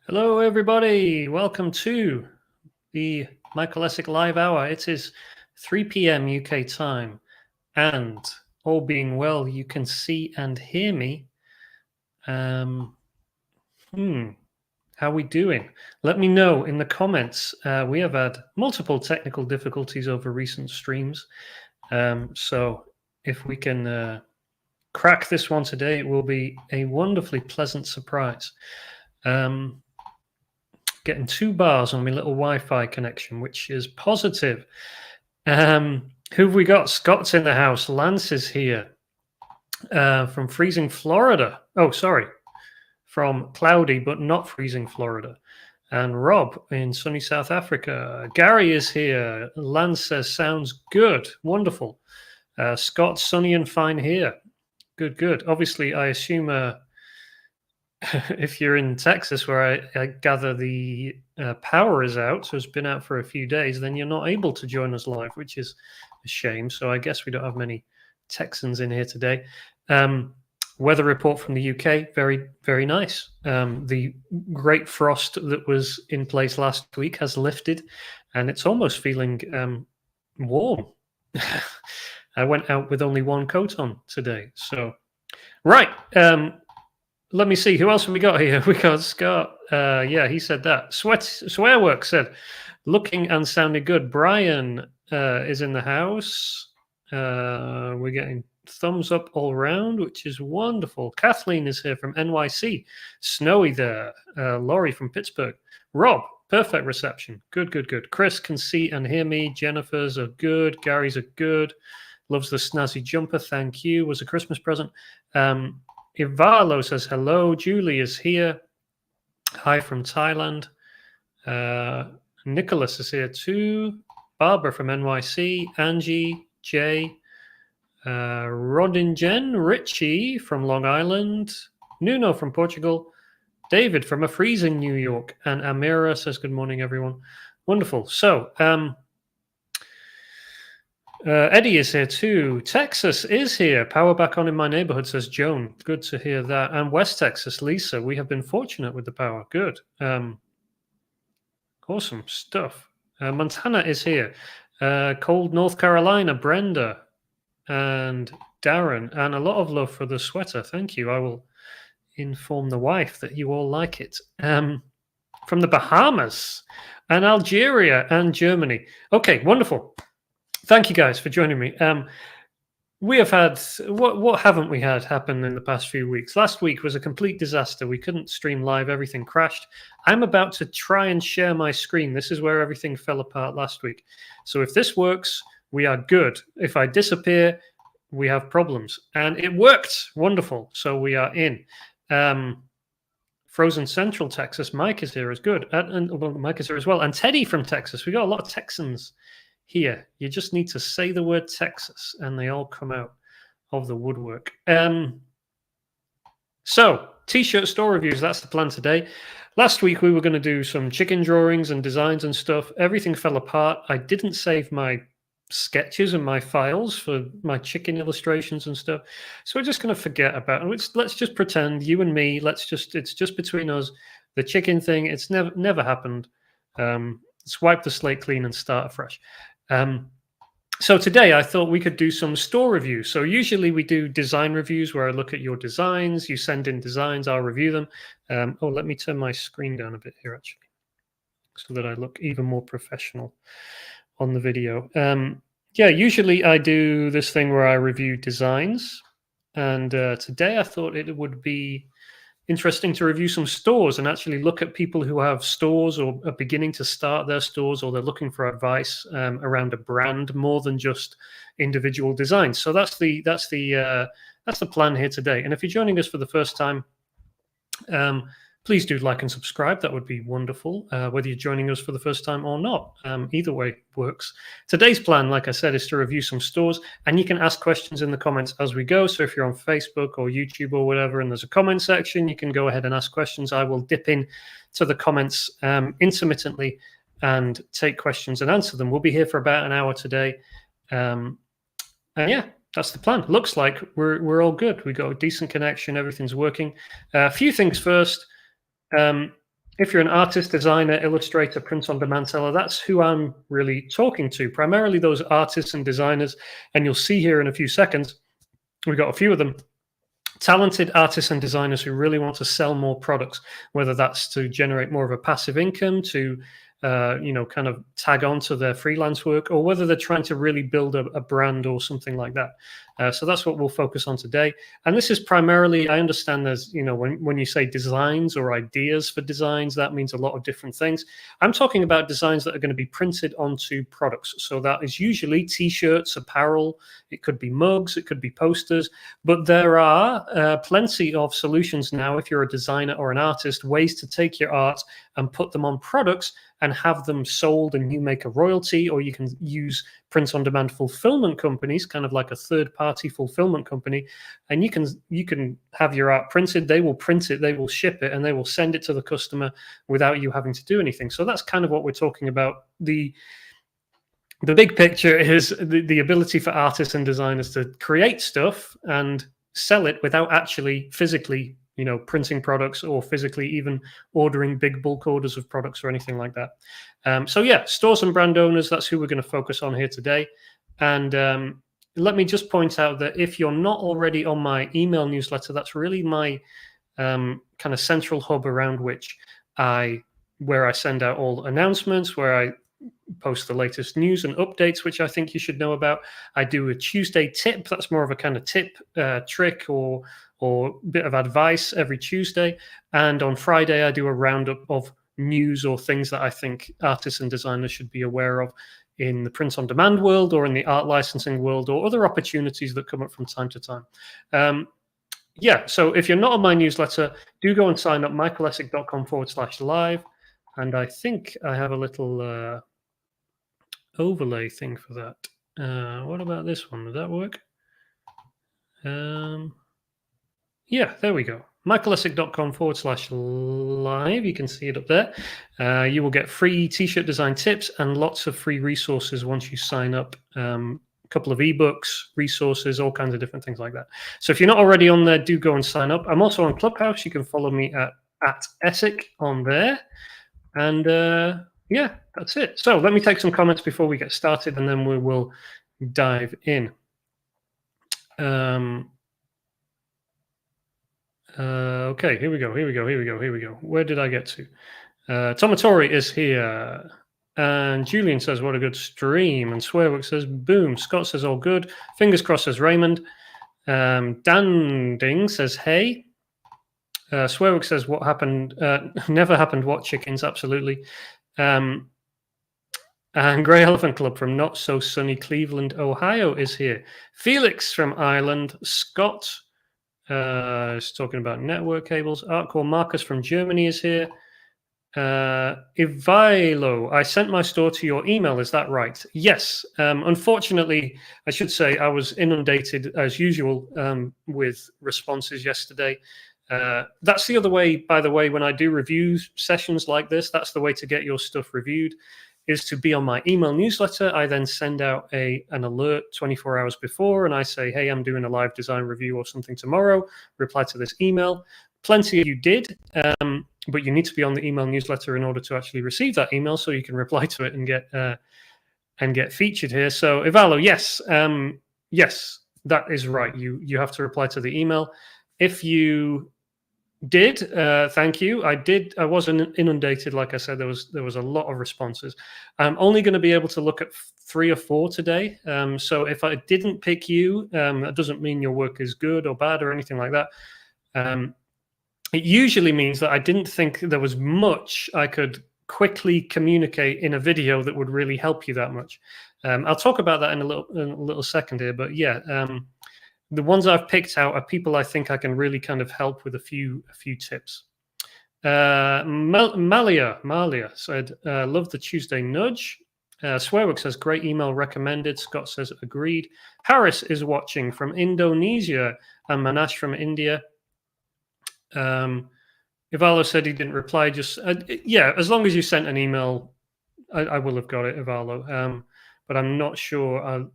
Hello, everybody. Welcome to the Michael Essick Live Hour. It is 3 p.m. UK time, and all being well, you can see and hear me. How we doing? Let me know in the comments. We have had multiple technical difficulties over recent streams, so if we can crack this one today, it will be a wonderfully pleasant surprise. Getting 2 bars on my little Wi-Fi connection, which is positive. Who have we got? Scott's in the house. Lance is here from freezing Florida. Oh, sorry. From cloudy but not freezing Florida. And Rob in sunny South Africa. Gary is here. Lance says, sounds good. Wonderful. Scott, sunny and fine here. Good. Obviously, I assume if you're in Texas, where I gather the power is out, so it's been out for a few days, then you're not able to join us live, which is a shame. So I guess we don't have many Texans in here today. Weather report from the UK, very, very nice. The great frost that was in place last week has lifted, and it's almost feeling warm. I went out with only one coat on today. So, right. Let me see. Who else have we got here? We got Scott. Yeah, he said that. Swearwork said, looking and sounding good. Brian is in the house. We're getting thumbs up all around, which is wonderful. Kathleen is here from NYC. Snowy there. Laurie from Pittsburgh. Rob, perfect reception. Good. Chris can see and hear me. Jennifer's are good. Gary's are good. Loves the snazzy jumper. Thank you. Was a Christmas present. Ivalo says hello. Julie is here. Hi from Thailand. Nicholas is here too. Barbara from NYC. Angie, Jay, Rodingen, Richie from Long Island. Nuno from Portugal. David from a freezing New York. And Amira says good morning, everyone. Wonderful. So, Eddie is here too. Texas is here. Power back on in my neighborhood, says Joan. Good to hear that. And West Texas, Lisa. We have been fortunate with the power. Good. Awesome stuff. Montana is here. Cold North Carolina, Brenda and Darren. And a lot of love for the sweater. Thank you. I will inform the wife that you all like it. From the Bahamas and Algeria and Germany. Okay, wonderful. Thank you guys for joining me. We have had, what haven't we had happen in the past few weeks? Last week was a complete disaster. We couldn't stream live. Everything crashed. I'm about to try and share my screen. This is where everything fell apart last week. So if this works, we are good. If I disappear, we have problems. And it worked. Wonderful. So we are in. Frozen Central Texas. Mike is here. Is good. And Mike is here as well. And Teddy from Texas. We got a lot of Texans here. You just need to say the word Texas and they all come out of the woodwork. So t-shirt store reviews, that's the plan today. Last week we were going to do some chicken drawings and designs and stuff. Everything fell apart. I didn't save my sketches and my files for my chicken illustrations and stuff, so we're just going to forget about it. Let's just pretend, you and me, it's just between us. The chicken thing, it's never happened. Let's wipe the slate clean and start afresh. So today I thought we could do some store reviews. So usually we do design reviews where I look at your designs, you send in designs, I'll review them. Let me turn my screen down a bit here actually, so that I look even more professional on the video. Yeah, usually I do this thing where I review designs. And today I thought it would be interesting to review some stores and actually look at people who have stores or are beginning to start their stores, or they're looking for advice around a brand more than just individual designs. So that's the plan here today. And if you're joining us for the first time, please do like and subscribe. That would be wonderful, whether you're joining us for the first time or not. Either way works. Today's plan, like I said, is to review some stores, and you can ask questions in the comments as we go. So if you're on Facebook or YouTube or whatever, and there's a comment section, you can go ahead and ask questions. I will dip in to the comments intermittently and take questions and answer them. We'll be here for about an hour today. And yeah, that's the plan. Looks like we're all good. We got a decent connection. Everything's working. A few things first. if you're an artist, designer, illustrator, print-on-demand seller, that's who I'm really talking to, primarily those artists and designers. And you'll see here in a few seconds, we've got a few of them, talented artists and designers who really want to sell more products, whether that's to generate more of a passive income, to kind of tag on to their freelance work, or whether they're trying to really build a brand or something like that. So that's what we'll focus on today. And this is primarily, I understand there's, when you say designs or ideas for designs, that means a lot of different things. I'm talking about designs that are going to be printed onto products. So that is usually t-shirts, apparel, it could be mugs, it could be posters, but there are plenty of solutions now, if you're a designer or an artist, ways to take your art and put them on products and have them sold, and you make a royalty, or you can use print-on-demand fulfillment companies, kind of like a third-party fulfillment company, and you can have your art printed. They will print it, they will ship it, and they will send it to the customer without you having to do anything. So that's kind of what we're talking about. The big picture is the ability for artists and designers to create stuff and sell it without actually physically printing products, or physically even ordering big bulk orders of products or anything like that. So yeah, stores and brand owners, that's who we're going to focus on here today. And let me just point out that if you're not already on my email newsletter, that's really my kind of central hub around which where I send out all announcements, where I post the latest news and updates, which I think you should know about. I do a Tuesday tip. That's more of a kind of tip, trick, or bit of advice every Tuesday. And on Friday, I do a roundup of news or things that I think artists and designers should be aware of in the print-on-demand world, or in the art licensing world, or other opportunities that come up from time to time. So if you're not on my newsletter, do go and sign up, michaelessick.com/live. And I think I have a little overlay thing for that. What about this one? Does that work? Yeah, there we go. michaelessick.com/live. You can see it up there. You will get free t-shirt design tips and lots of free resources once you sign up. A couple of ebooks, resources, all kinds of different things like that. So if you're not already on there, do go and sign up. I'm also on Clubhouse. You can follow me at Essick on there. And yeah, that's it. So let me take some comments before we get started, and then we will dive in. Okay, here we go. Where did I get to? Tomatori is here. And Julian says, what a good stream. And Swearwork says, boom. Scott says, all good. Fingers crossed, says Raymond. Dan Ding says, hey. Swearwork says, what happened? Never happened. What chickens? Absolutely. And Grey Elephant Club from not so sunny Cleveland, Ohio is here. Felix from Ireland. Scott is talking about network cables. Artcore Marcus from Germany is here. Ivailo, I sent my store to your email. Is that right? Yes. Unfortunately, I should say I was inundated as usual with responses yesterday. That's the other way, by the way, when I do review sessions like this, that's the way to get your stuff reviewed, is to be on my email newsletter. I then send out an alert 24 hours before, and I say, hey, I'm doing a live design review or something tomorrow. Reply to this email. Plenty of you did, but you need to be on the email newsletter in order to actually receive that email, so you can reply to it and get featured here. So Ivalo, yes, that is right. You have to reply to the email. If you did, thank you. I wasn't inundated, like I said. There was a lot of responses. I'm only going to be able to look at 3 or 4 today. So if I didn't pick you, that doesn't mean your work is good or bad or anything like that. It usually means that I didn't think there was much I could quickly communicate in a video that would really help you that much. I'll talk about that in a little second here, but yeah. The ones I've picked out are people I think I can really kind of help with a few tips. Malia said, love the Tuesday nudge. Swearwork says, great email recommended. Scott says, agreed. Harris is watching from Indonesia, and Manash from India. Ivalo said he didn't reply. Just yeah, as long as you sent an email, I will have got it, Ivalo. But I'm not sure.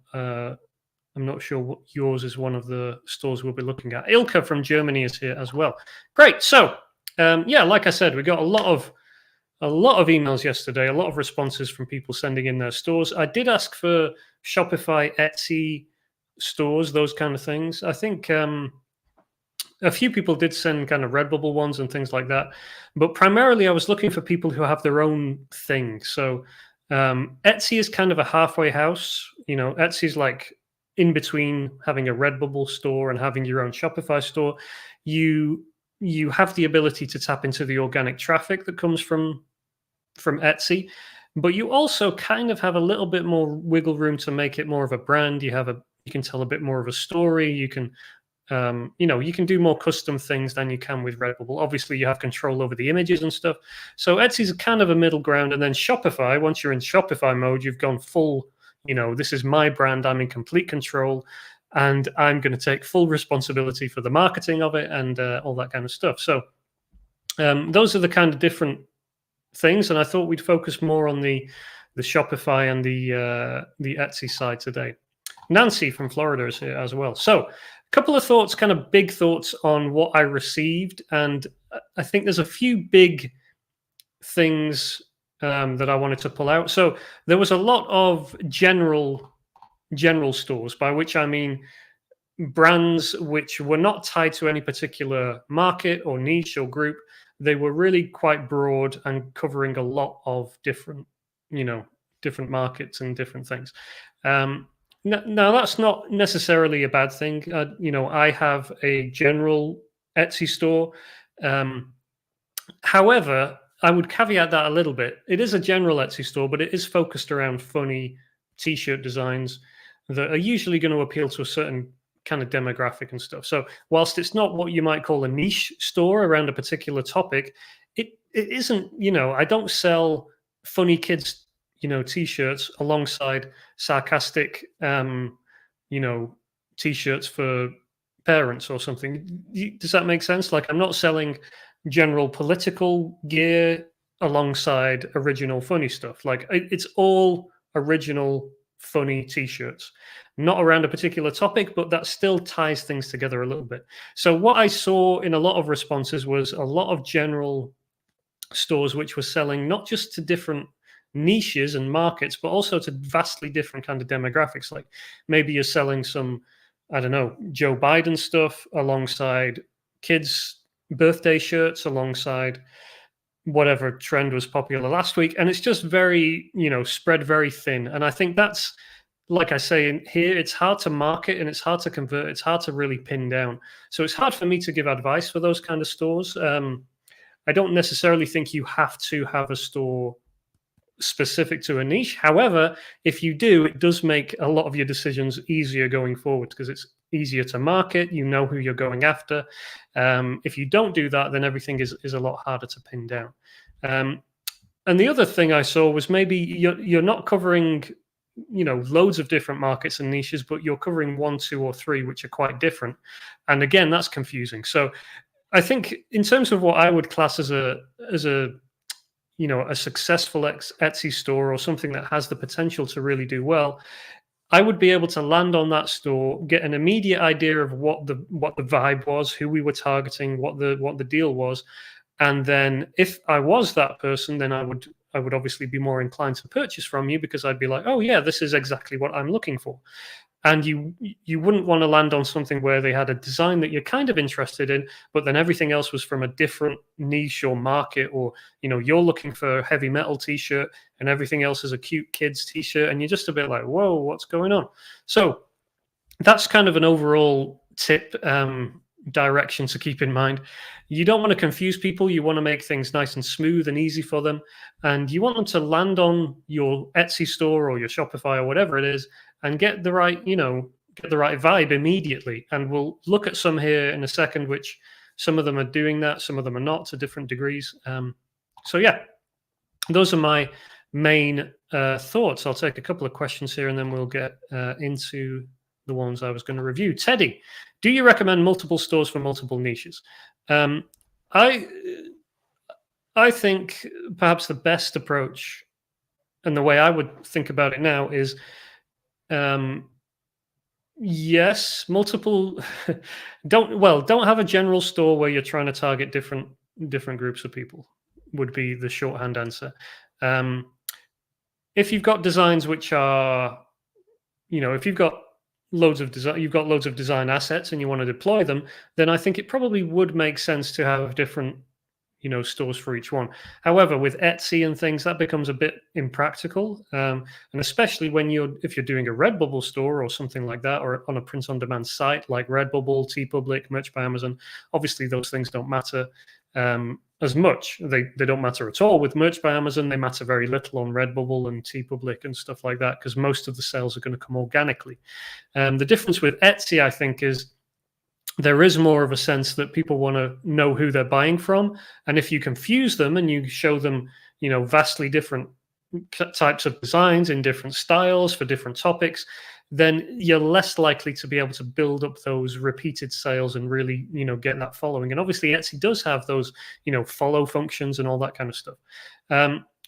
I'm not sure what yours is one of the stores we'll be looking at. Ilka from Germany is here as well. Great. So, yeah, like I said, we got a lot of a lot of emails yesterday, a lot of responses from people sending in their stores. I did ask for Shopify, Etsy stores, those kind of things. I think a few people did send kind of Redbubble ones and things like that, but primarily I was looking for people who have their own thing. So Etsy is kind of a halfway house. Etsy's like in between having a Redbubble store and having your own Shopify store. You have the ability to tap into the organic traffic that comes from Etsy, but you also kind of have a little bit more wiggle room to make it more of a brand. You can tell a bit more of a story. You can you can do more custom things than you can with Redbubble. Obviously, you have control over the images and stuff. So Etsy's kind of a middle ground. And then Shopify, once you're in Shopify mode, you've gone full, this is my brand. I'm in complete control. And I'm going to take full responsibility for the marketing of it and all that kind of stuff. So those are the kind of different things. And I thought we'd focus more on the Shopify and the Etsy side today. Nancy from Florida is here as well. So couple of thoughts, kind of big thoughts on what I received. And I think there's a few big things that I wanted to pull out. So there was a lot of general stores, by which I mean brands which were not tied to any particular market or niche or group. They were really quite broad and covering a lot of different markets and different things. Now, that's not necessarily a bad thing. I have a general Etsy store. However, I would caveat that a little bit. It is a general Etsy store, but it is focused around funny T-shirt designs that are usually going to appeal to a certain kind of demographic and stuff. So whilst it's not what you might call a niche store around a particular topic, it isn't, I don't sell funny kids T-shirts alongside sarcastic, T-shirts for parents or something. Does that make sense? Like, I'm not selling general political gear alongside original funny stuff. Like, it's all original funny T-shirts, not around a particular topic, but that still ties things together a little bit. So what I saw in a lot of responses was a lot of general stores which were selling not just to different niches and markets, but also to vastly different kind of demographics. Like maybe you're selling some, I don't know, Joe Biden stuff alongside kids' birthday shirts, alongside whatever trend was popular last week. And it's just very, spread very thin. And I think that's, like I say in here, it's hard to market and it's hard to convert. It's hard to really pin down. So it's hard for me to give advice for those kind of stores. I don't necessarily think you have to have a store specific to a niche. However, if you do, it does make a lot of your decisions easier going forward because it's easier to market. You know who you're going after. If you don't do that, then everything is a lot harder to pin down. And the other thing I saw was maybe you're not covering loads of different markets and niches, but you're covering 1, 2, or 3 which are quite different. And again, that's confusing. So I think in terms of what I would class as a successful Etsy store or something that has the potential to really do well, I would be able to land on that store, get an immediate idea of what the vibe was, who we were targeting, what the deal was, and then if I was that person, then I would obviously be more inclined to purchase from you because I'd be like, oh yeah, this is exactly what I'm looking for. And you wouldn't want to land on something where they had a design that you're kind of interested in, but then everything else was from a different niche or market, or you're looking for a heavy metal T-shirt and everything else is a cute kids T-shirt, and you're just a bit like, whoa, what's going on? So that's kind of an overall tip, direction to keep in mind. You don't want to confuse people. You want to make things nice and smooth and easy for them, and you want them to land on your Etsy store or your Shopify or whatever it is and get the right vibe immediately. And we'll look at some here in a second, which some of them are doing that, some of them are not to different degrees. So yeah, those are my main thoughts. I'll take a couple of questions here and then we'll get into the ones I was going to review. Teddy, do you recommend multiple stores for multiple niches? I think perhaps the best approach and the way I would think about it now is yes, multiple. Don't have a general store where you're trying to target different groups of people. would be the shorthand answer. If you've got designs which are, if you've got loads of design assets and you want to deploy them, then I think it probably would make sense to have different stores for each one. However, with Etsy and things, that becomes a bit impractical, and especially if you're doing a Redbubble store or something like that, or on a print-on-demand site like Redbubble, TeePublic, Merch by Amazon. Obviously, those things don't matter as much. They don't matter at all with Merch by Amazon. They matter very little on Redbubble and TeePublic and stuff like that, because most of the sales are going to come organically. The difference with Etsy, I think, is there is more of a sense that people want to know who they're buying from. And if you confuse them and you show them, vastly different types of designs in different styles for different topics, then you're less likely to be able to build up those repeated sales and really, get that following. And obviously Etsy does have those, follow functions and all that kind of stuff.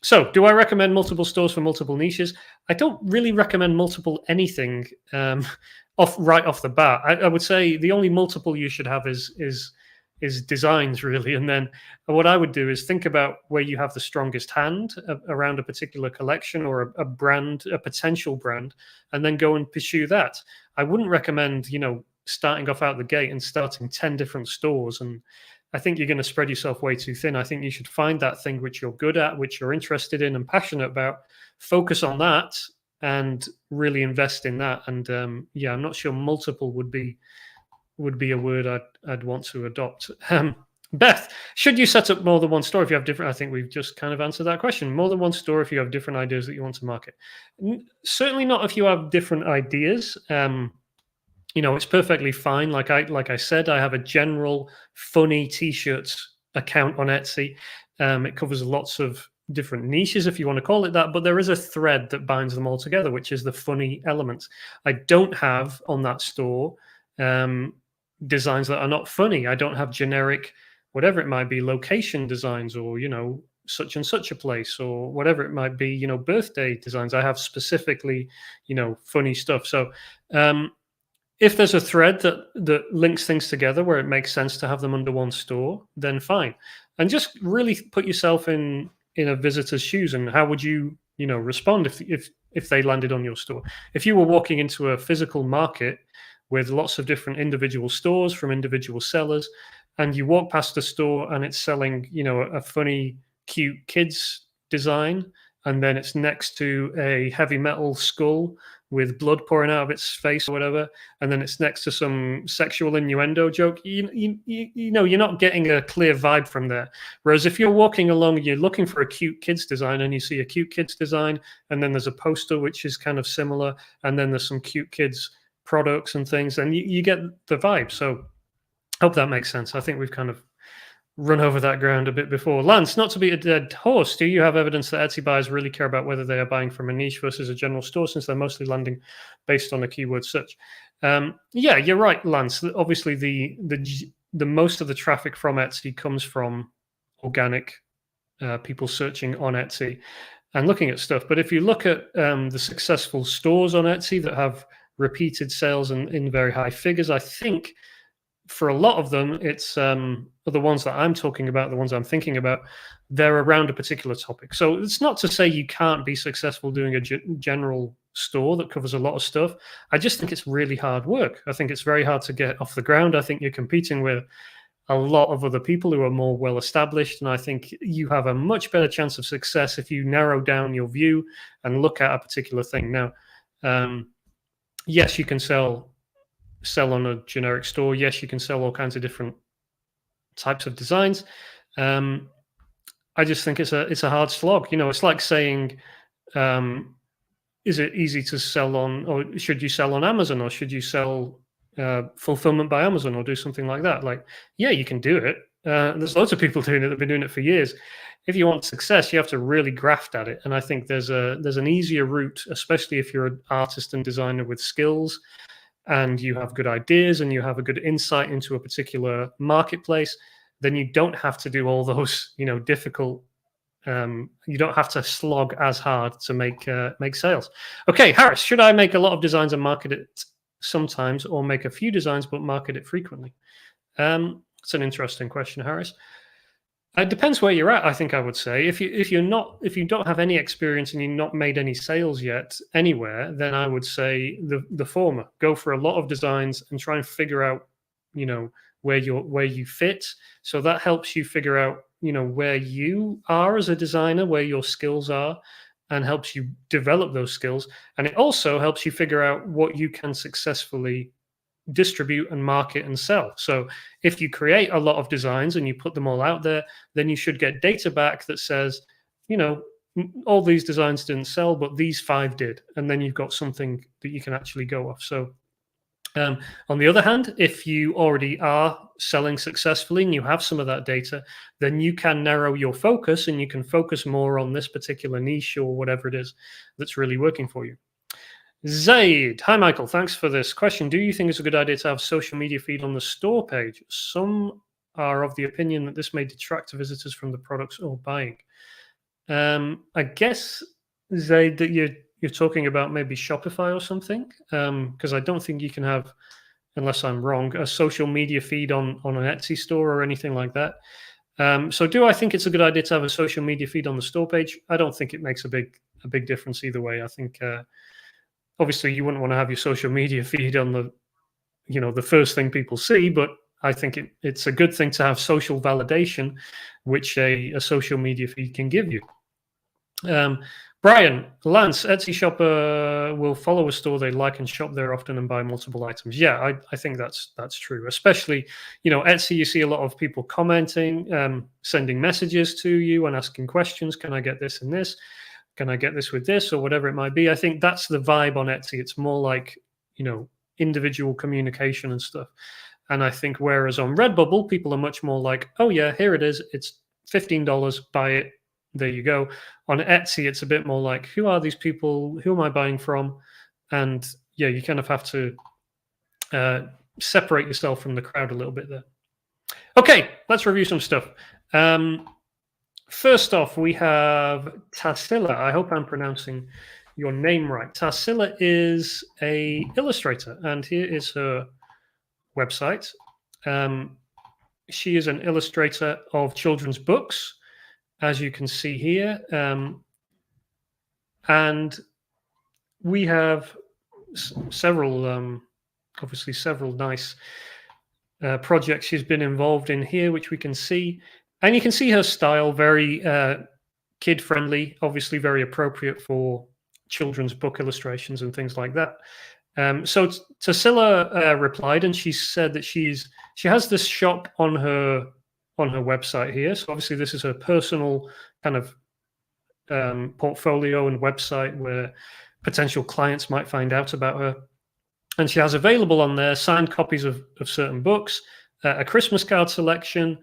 So do I recommend multiple stores for multiple niches? I don't really recommend multiple anything right off the bat. I would say the only multiple you should have is designs, really. And then what I would do is think about where you have the strongest hand around a particular collection or a brand, a potential brand, and then go and pursue that. I wouldn't recommend, starting off out the gate and starting 10 different stores. And I think you're going to spread yourself way too thin. I think you should find that thing which you're good at, which you're interested in and passionate about, focus on that and really invest in that. And I'm not sure multiple would be a word I'd want to adopt. Beth, should you set up more than one store if you have different? I think we've just kind of answered that question. More than one store if you have different ideas that you want to market. Certainly not if you have different ideas. It's perfectly fine. Like I said, I have a general funny t-shirts account on Etsy. It covers lots of different niches, if you want to call it that, but there is a thread that binds them all together, which is the funny element. I don't have on that store designs that are not funny. I don't have generic, whatever it might be, location designs or, such and such a place or whatever it might be, birthday designs. I have specifically, funny stuff. So if there's a thread that links things together where it makes sense to have them under one store, then fine. And just really put yourself in a visitor's shoes, and how would you, respond if they landed on your store? If you were walking into a physical market with lots of different individual stores from individual sellers, and you walk past a store and it's selling, a funny, cute kids design, and then it's next to a heavy metal skull with blood pouring out of its face or whatever, and then it's next to some sexual innuendo joke, you're not getting a clear vibe from there. Whereas if you're walking along and you're looking for a cute kids design and you see a cute kids design, and then there's a poster which is kind of similar, and then there's some cute kids products and things, and you get the vibe. So hope that makes sense. I think we've kind of run over that ground a bit before. Lance, not to beat a dead horse, do you have evidence that Etsy buyers really care about whether they are buying from a niche versus a general store, since they're mostly landing based on a keyword search? Yeah, you're right, Lance. Obviously, the most of the traffic from Etsy comes from organic people searching on Etsy and looking at stuff. But if you look at the successful stores on Etsy that have repeated sales in very high figures, I think for a lot of them, it's the ones that I'm talking about, the ones I'm thinking about, they're around a particular topic. So it's not to say you can't be successful doing a general store that covers a lot of stuff. I just think it's really hard work. I think it's very hard to get off the ground. I think you're competing with a lot of other people who are more well established, and I think you have a much better chance of success if you narrow down your view and look at a particular thing. Now, yes, you can sell on a generic store. Yes, you can sell all kinds of different types of designs. I just think it's a hard slog. It's like saying, is it easy to sell on, or should you sell on Amazon, or should you sell fulfillment by Amazon, or do something like that? Like, yeah, you can do it. There's loads of people doing it that've been doing it for years. If you want success, you have to really graft at it. And I think there's an easier route, especially if you're an artist and designer with skills, and you have good ideas and you have a good insight into a particular marketplace. Then you don't have to do all those, difficult. You don't have to slog as hard to make sales. Okay, Harris, should I make a lot of designs and market it sometimes, or make a few designs but market it frequently? It's an interesting question, Harris. It depends where you're at. I think I would say if you don't have any experience and you've not made any sales yet anywhere, then I would say the former. Go for a lot of designs and try and figure out, you know, where you fit. So that helps you figure out, you know, where you are as a designer, where your skills are, and helps you develop those skills. And it also helps you figure out what you can successfully distribute and market and sell. So if you create a lot of designs and you put them all out there, then you should get data back that says, you know, all these designs didn't sell, but these 5 did. And then you've got something that you can actually go off. So on the other hand, if you already are selling successfully and you have some of that data, then you can narrow your focus and you can focus more on this particular niche or whatever it is that's really working for you. Zaid, hi Michael, thanks for this question. Do you think it's a good idea to have social media feed on the store page? Some are of the opinion that this may detract visitors from the products or buying. I guess, Zaid, that you're talking about maybe Shopify or something, because I don't think you can have, unless I'm wrong, a social media feed on an Etsy store or anything like that. So do I think it's a good idea to have a social media feed on the store page? I don't think it makes a big difference either way. I think obviously you wouldn't want to have your social media feed on the first thing people see, but I think it's a good thing to have social validation, which a social media feed can give you. Brian, Lance, Etsy shopper will follow a store they like and shop there often and buy multiple items. Yeah, I think that's true. Especially, Etsy, you see a lot of people commenting, sending messages to you and asking questions. Can I get this and this? Can I get this with this or whatever it might be? I think that's the vibe on Etsy. It's more like, individual communication and stuff. And I think whereas on Redbubble, people are much more like, oh yeah, here it is. It's $15, buy it. There you go. On Etsy, it's a bit more like, who are these people? Who am I buying from? And yeah, you kind of have to separate yourself from the crowd a little bit there. Okay, let's review some stuff. First off, we have Tarsila. I hope I'm pronouncing your name right. Tarsila is a illustrator, and here is her website. She is an illustrator of children's books, as you can see here. And we have several, obviously several nice projects she's been involved in here, which we can see. And you can see her style, very kid-friendly, obviously very appropriate for children's book illustrations and things like that. So Tarsila replied, and she said that she has this shop on her website here. So obviously this is her personal kind of portfolio and website where potential clients might find out about her. And she has available on there signed copies of certain books, a Christmas card selection,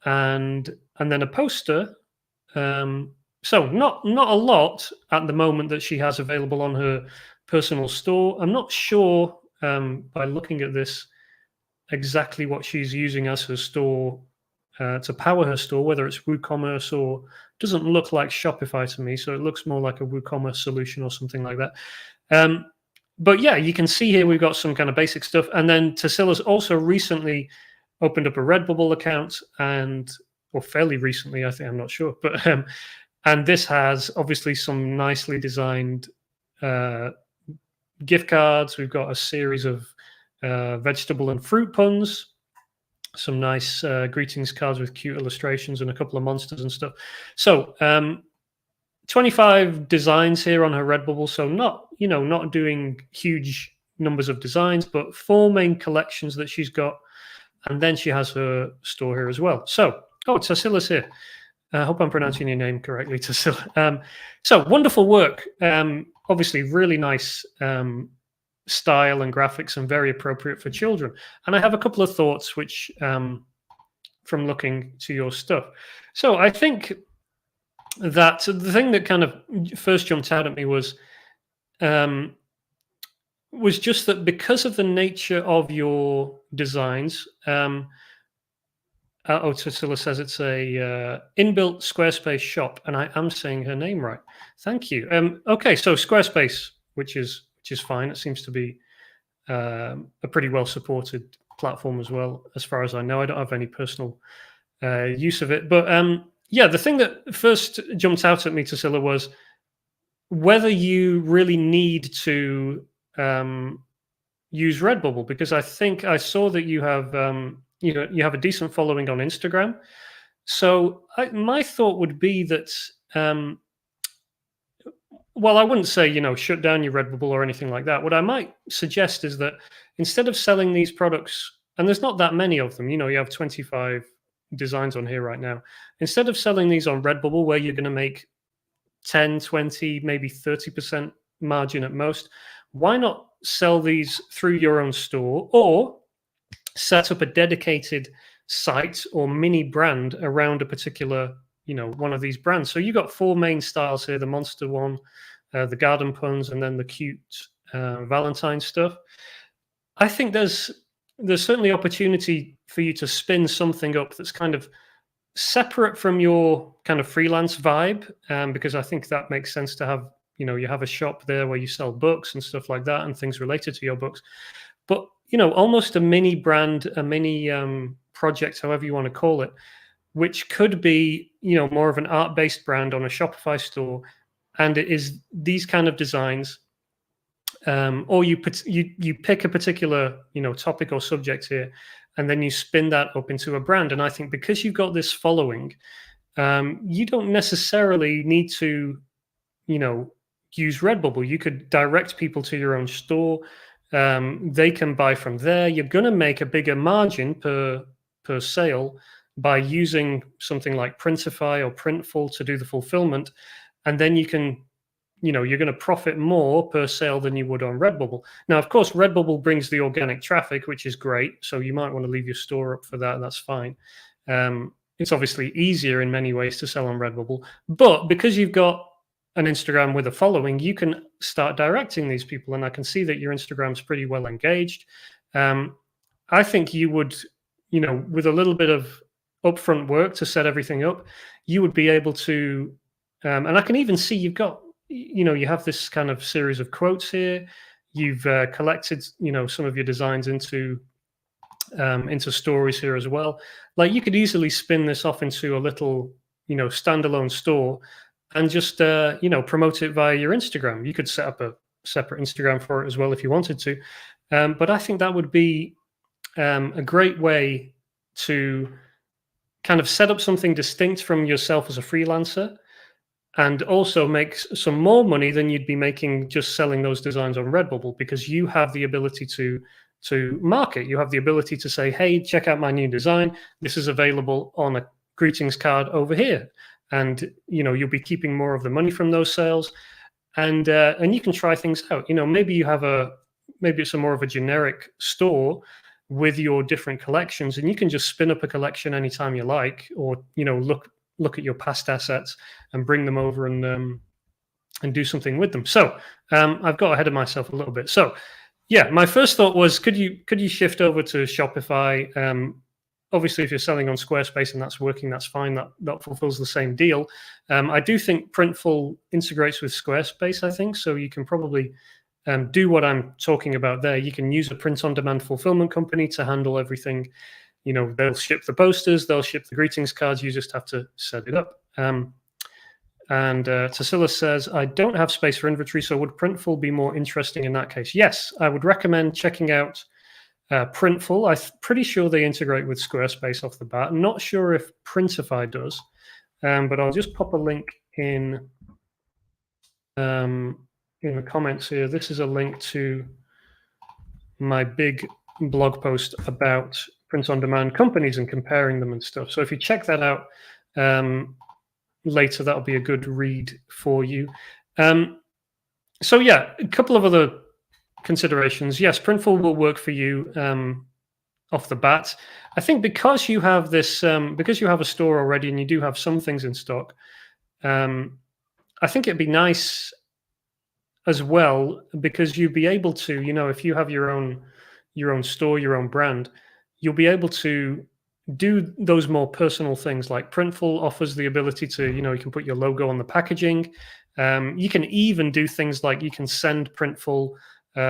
and then a poster. So not a lot at the moment that she has available on her personal store. I'm not sure by looking at this exactly what she's using as her store to power her store, whether it's WooCommerce or doesn't look like Shopify to me. So it looks more like a WooCommerce solution or something like that. But yeah, you can see here we've got some kind of basic stuff. And then Tarsila's also recently opened up a Redbubble account, or fairly recently, I think, I'm not sure. But and this has obviously some nicely designed gift cards. We've got a series of vegetable and fruit puns, some nice greetings cards with cute illustrations and a couple of monsters and stuff. So 25 designs here on her Redbubble. So not doing huge numbers of designs, but 4 main collections that she's got. And then she has her store here as well. So, Tarsila's here. I hope I'm pronouncing your name correctly, Tarsila. So wonderful work. Obviously, really nice style and graphics, and very appropriate for children. And I have a couple of thoughts, which from looking to your stuff. So I think that the thing that kind of first jumped out at me was just that because of the nature of your designs. Tarsila says it's a inbuilt Squarespace shop, and I am saying her name right. Thank you. Okay, so Squarespace, which is fine. It seems to be a pretty well supported platform as well, as far as I know. I don't have any personal use of it. But yeah, the thing that first jumped out at me, Tassila, was whether you really need to use Redbubble, because I think I saw that you have you have a decent following on Instagram. So my thought would be that well, I wouldn't say shut down your Redbubble or anything like that. What I might suggest is that instead of selling these products, and there's not that many of them, you have 25 designs on here right now. Instead of selling these on Redbubble, where you're going to make 10, 20, maybe 30% margin at most, why not sell these through your own store, or set up a dedicated site or mini brand around a particular one of these brands? So you got 4 main styles here: the monster one, the garden puns, and then the cute Valentine stuff. I think there's certainly opportunity for you to spin something up that's kind of separate from your kind of freelance vibe, because I think that makes sense to have, you have a shop there where you sell books and stuff like that and things related to your books. But, almost a mini brand, a mini project, however you want to call it, which could be, more of an art-based brand on a Shopify store. And it is these kind of designs, or you pick a particular, topic or subject here, and then you spin that up into a brand. And I think because you've got this following, you don't necessarily need to, use Redbubble. You could direct people to your own store. They can buy from there. You're going to make a bigger margin per sale by using something like Printify or Printful to do the fulfillment. And then you can, you're going to profit more per sale than you would on Redbubble. Now, of course, Redbubble brings the organic traffic, which is great. So you might want to leave your store up for that. And that's fine. It's obviously easier in many ways to sell on Redbubble. But because you've got an Instagram with a following, you can start directing these people. And I can see that your Instagram's pretty well engaged. I think you would, with a little bit of upfront work to set everything up, you would be able to, and I can even see you've got, you have this kind of series of quotes here. You've collected, some of your designs into stories here as well. Like, you could easily spin this off into a little, standalone store and just, promote it via your Instagram. You could set up a separate Instagram for it as well if you wanted to. But I think that would be a great way to kind of set up something distinct from yourself as a freelancer, and also make some more money than you'd be making just selling those designs on Redbubble, because you have the ability to market. You have the ability to say, hey, check out my new design. This is available on a greetings card over here. And, you'll be keeping more of the money from those sales. And you can try things out. Maybe you have maybe it's a more of a generic store with your different collections, and you can just spin up a collection anytime you like, or, look at your past assets and bring them over and do something with them. So I've got ahead of myself a little bit. So yeah, my first thought was, could you shift over to Shopify? Obviously, if you're selling on Squarespace and that's working, that's fine. That fulfills the same deal. I do think Printful integrates with Squarespace, I think, so you can probably do what I'm talking about there. You can use a print-on-demand fulfillment company to handle everything. They'll ship the posters, they'll ship the greetings cards. You just have to set it up. And Tassila says, I don't have space for inventory, so would Printful be more interesting in that case? Yes, I would recommend checking out Printful. I'm pretty sure they integrate with Squarespace off the bat. Not sure if Printify does, but I'll just pop a link in the comments here. This is a link to my big blog post about print-on-demand companies and comparing them and stuff. So if you check that out later, that'll be a good read for you. So yeah, a couple of other considerations. Yes, Printful will work for you off the bat. I think because you have this, because you have a store already and you do have some things in stock, I think it'd be nice as well, because you'd be able to, if you have your own store, your own brand, you'll be able to do those more personal things. Like Printful offers the ability to, you can put your logo on the packaging. You can even do things like you can send Printful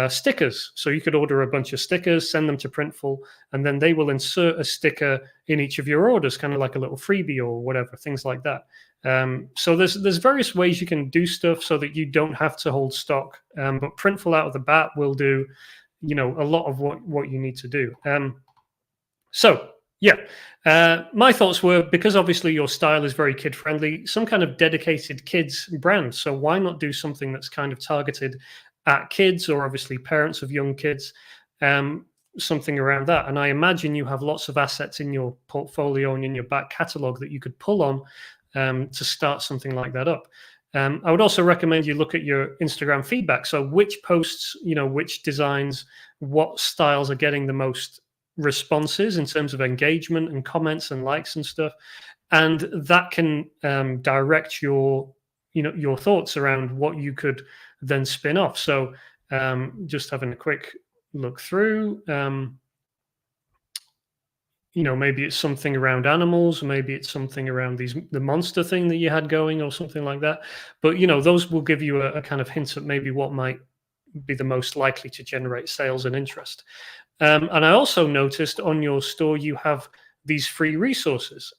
stickers. So you could order a bunch of stickers, send them to Printful, and then they will insert a sticker in each of your orders, kind of like a little freebie or whatever, things like that. So there's various ways you can do stuff so that you don't have to hold stock. But Printful out of the bat will do, a lot of what you need to do. So yeah, my thoughts were, because obviously your style is very kid friendly, some kind of dedicated kids brand. So why not do something that's kind of targeted at kids, or obviously parents of young kids, something around that. And I imagine you have lots of assets in your portfolio and in your back catalog that you could pull on to start something like that up. I would also recommend you look at your Instagram feedback. So which posts, which designs, what styles are getting the most responses in terms of engagement and comments and likes and stuff. And that can direct your thoughts around what you could then spin off. So just having a quick look through, maybe it's something around animals, maybe it's something around the monster thing that you had going or something like that. But, those will give you a kind of hint at maybe what might be the most likely to generate sales and interest. And I also noticed on your store, you have these free resources,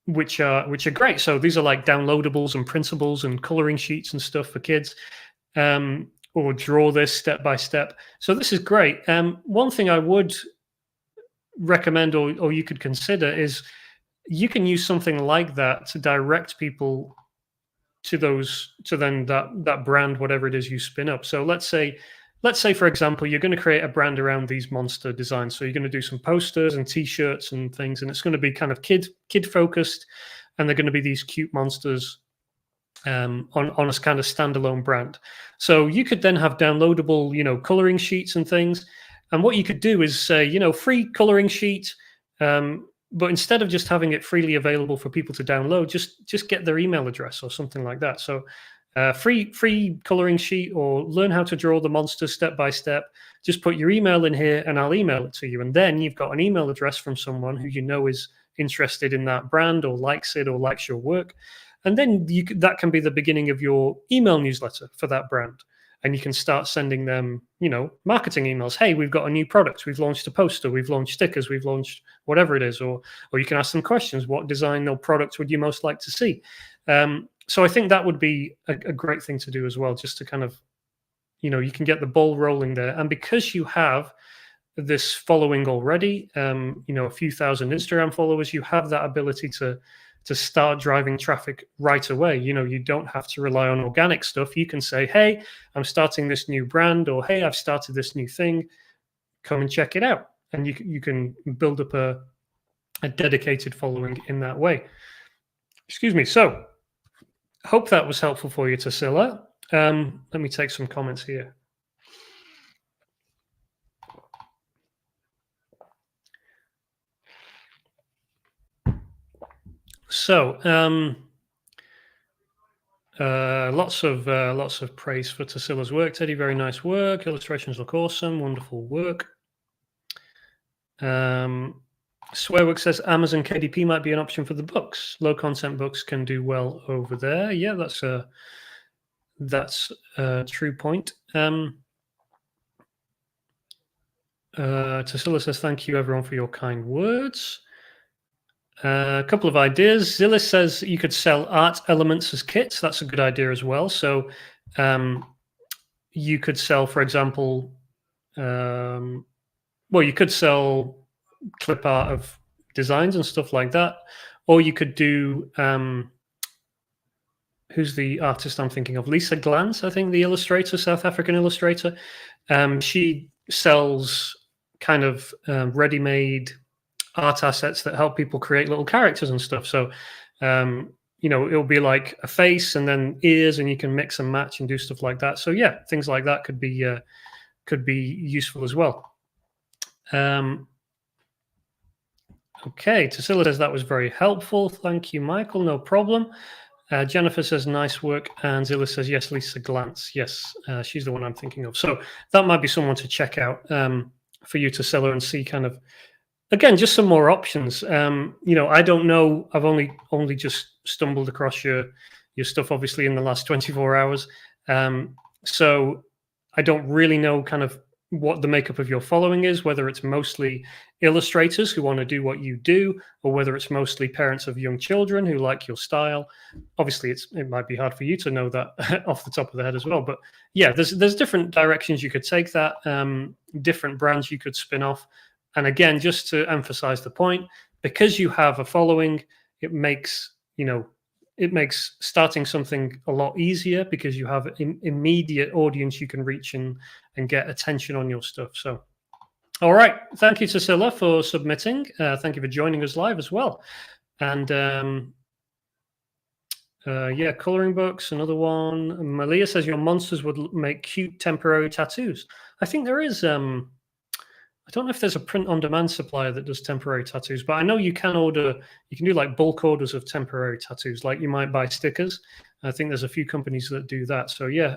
which are great. So these are like downloadables and printables and coloring sheets and stuff for kids, or draw this step by step. So this is great. One thing I would recommend, or you could consider, is you can use something like that to direct people to that brand, whatever it is you spin up. So let's say, for example, you're going to create a brand around these monster designs. So you're going to do some posters and t-shirts and things, and it's going to be kind of kid focused, and they're going to be these cute monsters on a kind of standalone brand. So you could then have downloadable, coloring sheets and things. And what you could do is say, free coloring sheet, but instead of just having it freely available for people to download, just get their email address or something like that. So free coloring sheet, or learn how to draw the monster step by step. Just put your email in here and I'll email it to you. And then you've got an email address from someone who is interested in that brand, or likes it, or likes your work. And then that can be the beginning of your email newsletter for that brand. And you can start sending them, marketing emails. Hey, we've got a new product. We've launched a poster. We've launched stickers. We've launched whatever it is. Or you can ask them questions. What design or product would you most like to see? So I think that would be a great thing to do as well, just to kind of, you can get the ball rolling there. And because you have this following already, a few thousand Instagram followers, you have that ability to start driving traffic right away. You don't have to rely on organic stuff. You can say, hey, I'm starting this new brand, or hey, I've started this new thing. Come and check it out. And you can build up a dedicated following in that way. Excuse me. So hope that was helpful for you, Tassila. Let me take some comments here. So lots of praise for Tassila's work, Teddy. Very nice work. Illustrations look awesome. Wonderful work. Swearwork says Amazon KDP might be an option for the books. Low content books can do well over there. Yeah, that's a true point. Tassila says, thank you everyone for your kind words. A couple of ideas. Zillis says you could sell art elements as kits. That's a good idea as well. So you could sell, for example, you could sell clip art of designs and stuff like that. Or you could do, who's the artist I'm thinking of? Lisa Glantz, I think, the illustrator, South African illustrator. She sells kind of ready-made art assets that help people create little characters and stuff. So, it'll be like a face and then ears, and you can mix and match and do stuff like that. So yeah, things like that could be useful as well. Okay, Tassila says that was very helpful. Thank you, Michael. No problem. Jennifer says nice work, and Zilla says yes, Lisa Glantz. Yes, she's the one I'm thinking of. So that might be someone to check out for you, Tassila, and see kind of, again, just some more options. I don't know. I've only just stumbled across your stuff, obviously, in the last 24 hours. So I don't really know kind of what the makeup of your following is, whether it's mostly illustrators who want to do what you do, or whether it's mostly parents of young children who like your style. Obviously, it might be hard for you to know that off the top of the head as well. But yeah, there's different directions you could take that, different brands you could spin off. And again, just to emphasize the point, because you have a following, it makes starting something a lot easier because you have an immediate audience you can reach and get attention on your stuff. So, all right. Thank you, Cecilia, for submitting. Thank you for joining us live as well. And yeah, coloring books, another one. Malia says your monsters would make cute temporary tattoos. I think there is... I don't know if there's a print-on-demand supplier that does temporary tattoos, but I know you can do like bulk orders of temporary tattoos, like you might buy stickers. I think there's a few companies that do that. So yeah,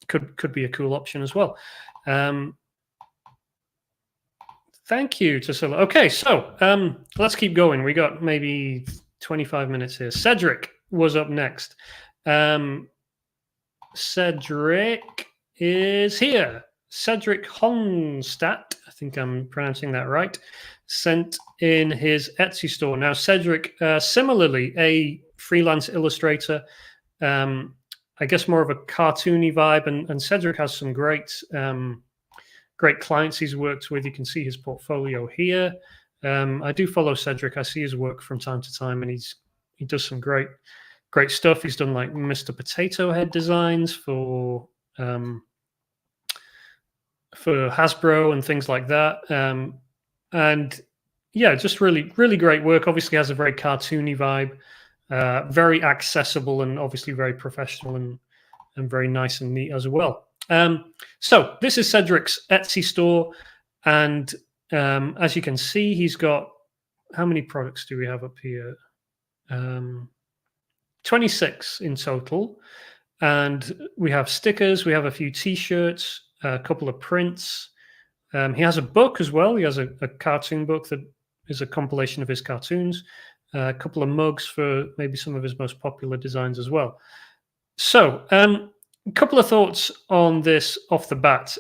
could be a cool option as well. Thank you, Tassila. Okay, so let's keep going. We got maybe 25 minutes here. Cedric was up next. Cedric is here. Cedric Honstadt, I think I'm pronouncing that right, sent in his Etsy store. Now, Cedric, similarly, a freelance illustrator, I guess more of a cartoony vibe, and Cedric has some great clients he's worked with. You can see his portfolio here. I do follow Cedric. I see his work from time to time, and he does some great stuff. He's done like Mr. Potato Head designs for Hasbro and things like that. And yeah, just really great work. Obviously has a very cartoony vibe, very accessible, and obviously very professional and very nice and neat as well. So this is Cedric's Etsy store, and as you can see, he's got, how many products do we have up here? 26 in total, and we have stickers, we have a few t-shirts, a couple of prints. He has a book as well. He has a cartoon book that is a compilation of his cartoons, a couple of mugs for maybe some of his most popular designs as well. So a couple of thoughts on this off the bat.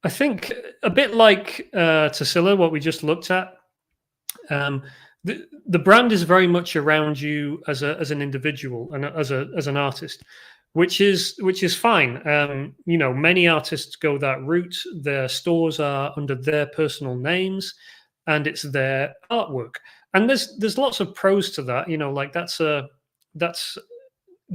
I think a bit like Tassila, what we just looked at, the brand is very much around you as an individual and as an artist, which is fine. Many artists go that route. Their stores are under their personal names, and it's their artwork. And there's lots of pros to that. Like that's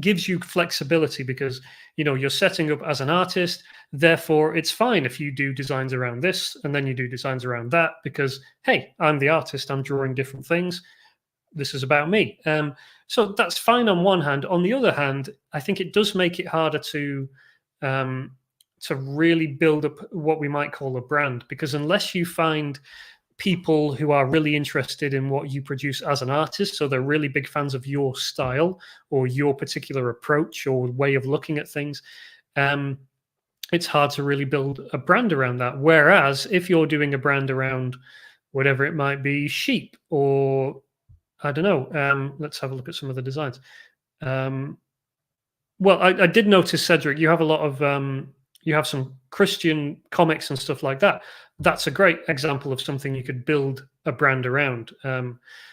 gives you flexibility because you're setting up as an artist. Therefore, it's fine if you do designs around this and then you do designs around that because, hey, I'm the artist. I'm drawing different things. This is about me. So that's fine on one hand. On the other hand, I think it does make it harder to really build up what we might call a brand, because unless you find people who are really interested in what you produce as an artist, so they're really big fans of your style or your particular approach or way of looking at things, it's hard to really build a brand around that. Whereas if you're doing a brand around whatever it might be, sheep, or I don't know. Let's have a look at some of the designs. Well, I did notice, Cedric, you have a lot of you have some Christian comics and stuff like that. That's a great example of something you could build a brand around.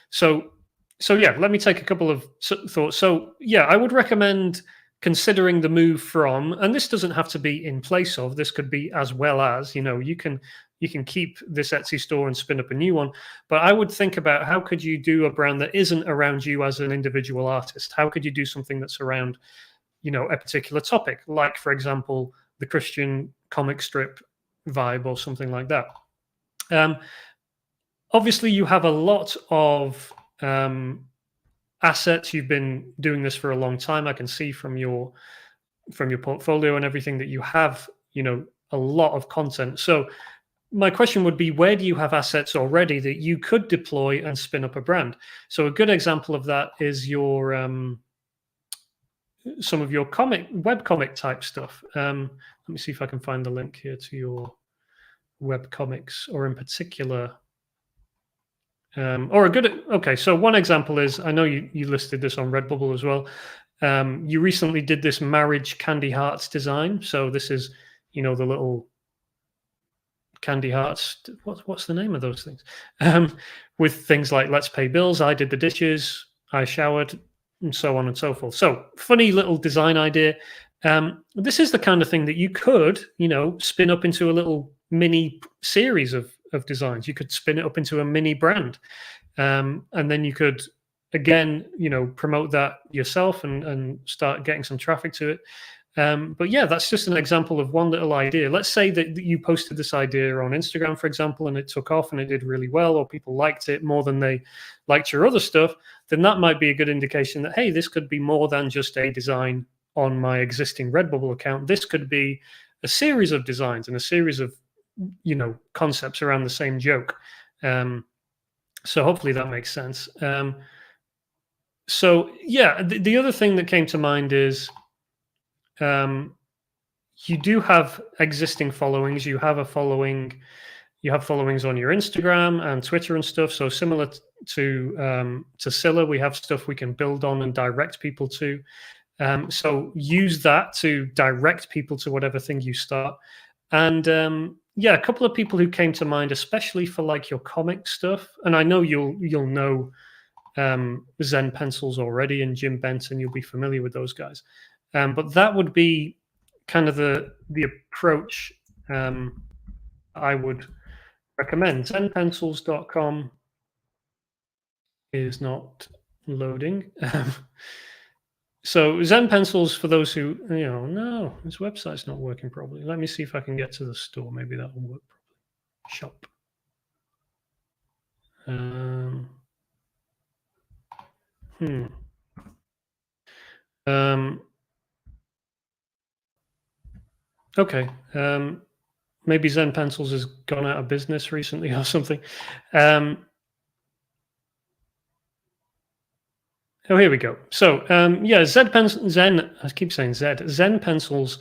So yeah, let me take a couple of thoughts. So yeah, I would recommend considering the move from, and this doesn't have to be in place of, this could be as well as, you can keep this Etsy store and spin up a new one. But I would think about how could you do a brand that isn't around you as an individual artist? How could you do something that's around, a particular topic, like, for example, the Christian comic strip vibe or something like that? Obviously, you have a lot of assets. You've been doing this for a long time. I can see from your portfolio and everything that you have, a lot of content. So my question would be, where do you have assets already that you could deploy and spin up a brand? So a good example of that is your some of your webcomic type stuff. Let me see if I can find the link here to your webcomics, or in particular, okay, so one example is, I know you listed this on Redbubble as well. You recently did this marriage candy hearts design. So this is, the little candy hearts. What's the name of those things? With things like let's pay bills. I did the dishes. I showered, and so on and so forth. So funny little design idea. This is the kind of thing that you could, spin up into a little mini series of designs. You could spin it up into a mini brand, and then you could again, promote that yourself and start getting some traffic to it. But yeah, that's just an example of one little idea. Let's say that you posted this idea on Instagram, for example, and it took off and it did really well, or people liked it more than they liked your other stuff. Then that might be a good indication that, hey, this could be more than just a design on my existing Redbubble account. This could be a series of designs and a series of, concepts around the same joke. So hopefully that makes sense. So yeah, the other thing that came to mind is, you do have existing followings. You have followings on your Instagram and Twitter and stuff. So similar to Scylla, we have stuff we can build on and direct people to. So use that to direct people to whatever thing you start. And a couple of people who came to mind, especially for like your comic stuff. And I know you'll know Zen Pencils already and Jim Benton. You'll be familiar with those guys. But that would be kind of the approach I would recommend. ZenPencils.com is not loading. So Zen Pencils, for those who, no, this website's not working properly. Let me see if I can get to the store. Maybe that will work properly. Shop. Okay. Maybe Zen Pencils has gone out of business recently or something. Oh, here we go. So, Zen, I keep saying Zed. Zen Pencils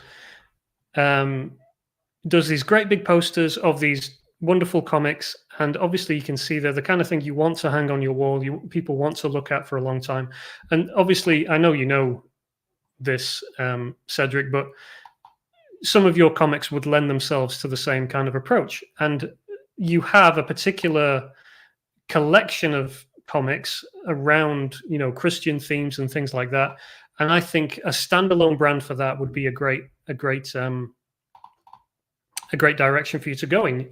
does these great big posters of these wonderful comics. And obviously you can see they're the kind of thing you want to hang on your wall. People want to look at for a long time. And obviously, I know you know this, Cedric, but some of your comics would lend themselves to the same kind of approach. And you have a particular collection of comics around, Christian themes and things like that. And I think a standalone brand for that would be a great direction for you to go in.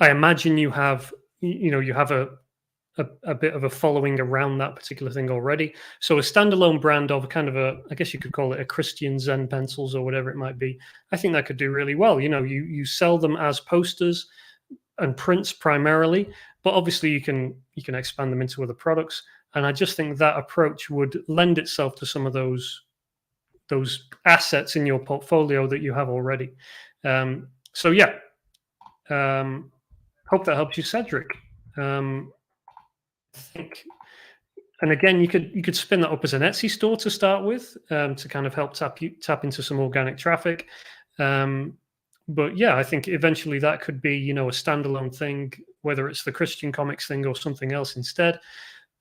I imagine you have a bit of a following around that particular thing already. So a standalone brand of kind of I guess you could call it a Christian Zen Pencils or whatever it might be. I think that could do really well. You sell them as posters and prints primarily, but obviously you can expand them into other products. And I just think that approach would lend itself to some of those assets in your portfolio that you have already. So yeah, hope that helps you, Cedric. I think, and again, you could spin that up as an Etsy store to start with, to kind of help tap into some organic traffic. But yeah, I think eventually that could be, a standalone thing, whether it's the Christian comics thing or something else instead.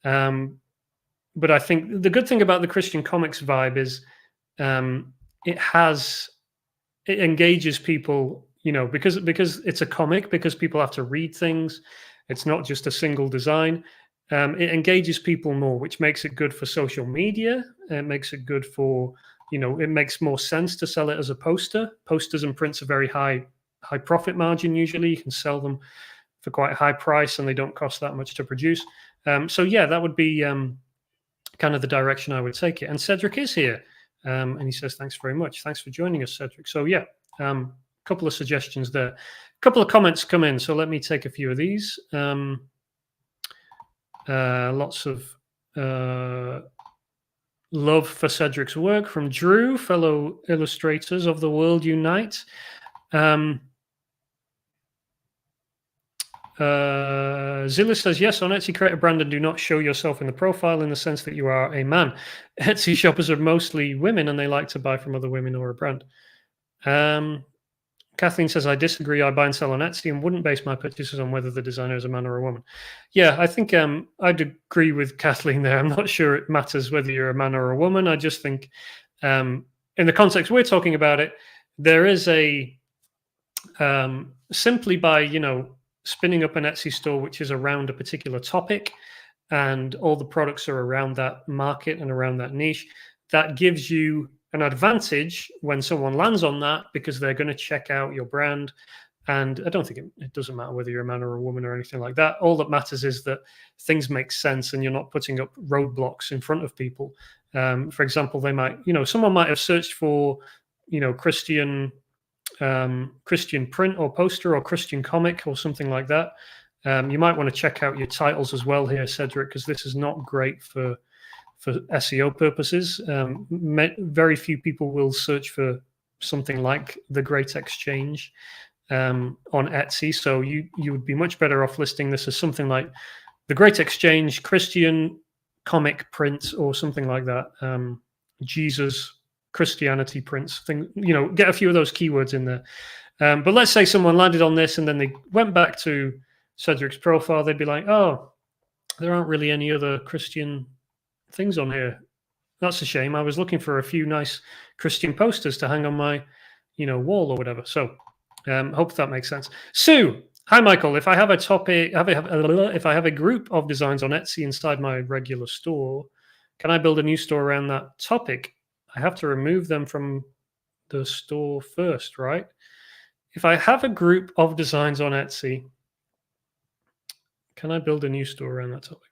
But I think the good thing about the Christian comics vibe is it engages people, because it's a comic, because people have to read things. It's not just a single design. It engages people more, which makes it good for social media. It makes it good for, it makes more sense to sell it as a poster. Posters and prints are very high profit margin usually. You can sell them for quite a high price and they don't cost that much to produce. So yeah, that would be kind of the direction I would take it. And Cedric is here. And he says, thanks very much. Thanks for joining us, Cedric. So yeah, a couple of suggestions there. A couple of comments come in. So let me take a few of these. Lots of love for Cedric's work from Drew, fellow illustrators of the world unite. Zilla says, yes, on Etsy, create a brand and do not show yourself in the profile in the sense that you are a man. Etsy shoppers are mostly women and they like to buy from other women or a brand. Kathleen says, I disagree. I buy and sell on Etsy and wouldn't base my purchases on whether the designer is a man or a woman. Yeah, I think I'd agree with Kathleen there. I'm not sure it matters whether you're a man or a woman. I just think in the context we're talking about it, there is a simply by, spinning up an Etsy store which is around a particular topic and all the products are around that market and around that niche, that gives you an advantage when someone lands on that because they're going to check out your brand. And I don't think it doesn't matter whether you're a man or a woman or anything like that. All that matters is that things make sense and you're not putting up roadblocks in front of people. For example, they might, someone might have searched for, Christian print or poster or Christian comic or something like that. You might want to check out your titles as well here, Cedric, because this is not great for SEO purposes. Very few people will search for something like The Great Exchange on Etsy. So you would be much better off listing this as something like The Great Exchange, Christian comic print, or something like that. Jesus, Christianity prints, get a few of those keywords in there. But let's say someone landed on this and then they went back to Cedric's profile, they'd be like, oh, there aren't really any other Christian things on here. That's a shame. I was looking for a few nice Christian posters to hang on my, wall or whatever. So hope that makes sense. Sue, hi, Michael. If I have a topic, if I have a group of designs on Etsy inside my regular store, can I build a new store around that topic? I have to remove them from the store first, right? If I have a group of designs on Etsy, can I build a new store around that topic?